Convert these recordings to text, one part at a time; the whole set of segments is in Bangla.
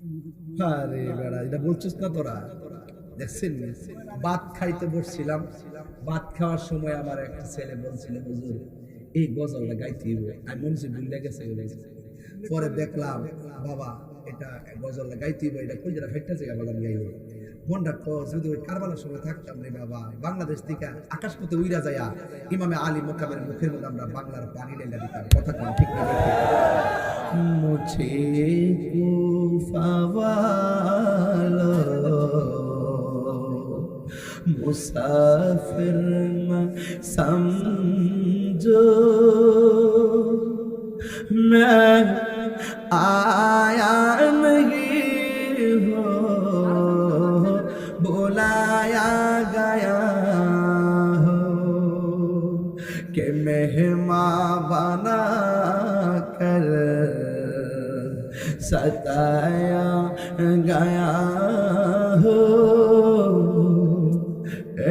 আরে বেড়া, এটা বলছিস না তোরা? দেখছেন, ভাত খাইতে বসছিলাম, ভাত খাওয়ার সময় আমার একটা ছেলে বলছিল, হুজুর এই গজলটা গাইতে হইব। আমি মনে হচ্ছে ভুলে গেছে। পরে দেখলাম বাবা এটা গজলটা গাইতে হইব, এটা কই যেটা ফেটটা জায়গা বলার গাইব। মনটা যদি ওই কারবালার সময় থাকতাম রে বাবা, বাংলাদেশ থেকে আকাশ পথে উইরা যায়া ইমামে আলী মোকামের মুখের মধ্যে আমরা বাংলার পানি লেলা দিতাম। কথা কোন ঠিক না? মুঝে কুফাওয়ালো मुसाफिर न समझो, मैं आया नहीं हो, बुलाया गया हो, कि मेहमान बना कर सताया गया हो।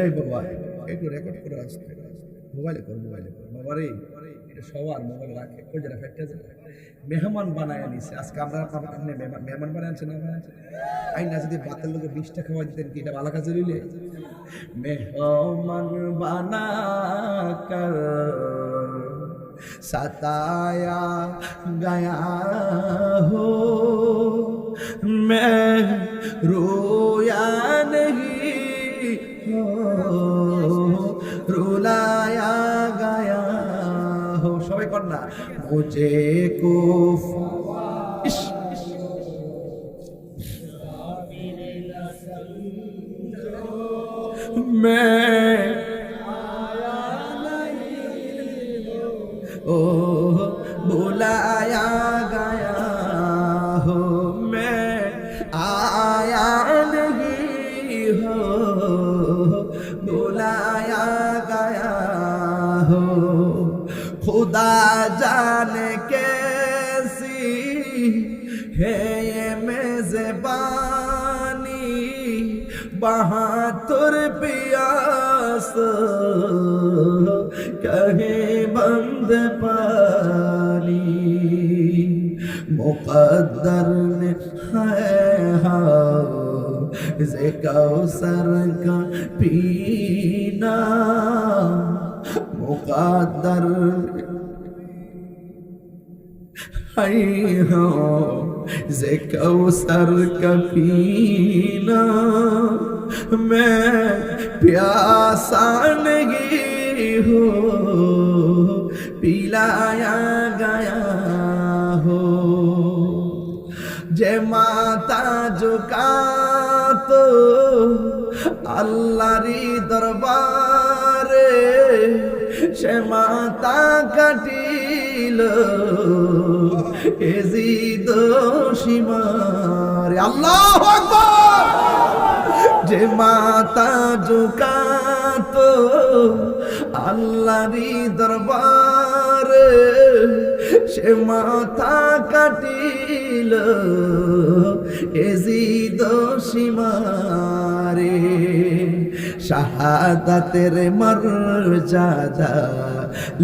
এই বাবা একটু রেকর্ড করে আসতে, মোবাইলে কর বাবা রে, এটা সবার মোবাইল রাখে, কই যারা ফেটে যায়। মেহমান বানায় নিছে আজকে আমরা, আপনি মেহমান বানায় আনছেন না? আই না যদি বাতের লোকে 20 টাকা খাওয়া দিতেন কি এটা ভালো কাজ হইলে? মেহমান বানা কর सताया गया हो, मैं रोया नहीं हो, रुलाया गया हो। সবাই কর না, मुझे को मैं ओ बुलाया गया हो, मैं आया नहीं हो, बुलाया गया हो। खुदा जाने कैसी है ये मेज़बानी, बहादुर प्यास कहे बंद पानी, मुक़द्दर ने है हौज़ कौसर का पीना, मुक़द्दर है हौज़ कौसर का पीना, मैं प्यासा नहीं हो, पिलाया गया हो। जे माता झुका तो আল্লাহরি দরবারে, সে মাতা কাটিল এজিদ সীমারে। আল্লাহু আকবার। যে মাতা ঝুকাতো আল্লাহরি দরবারে, সে মাথা কাটিল এজিদ সীমারে। শাহাদাতের মর্যাদা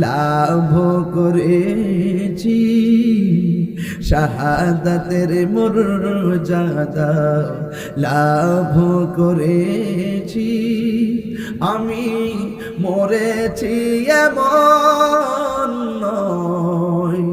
লাভ করেছি, শাহাদাতের মর্যাদা লাভ করেছি, আমি মরেছি এমন নয়,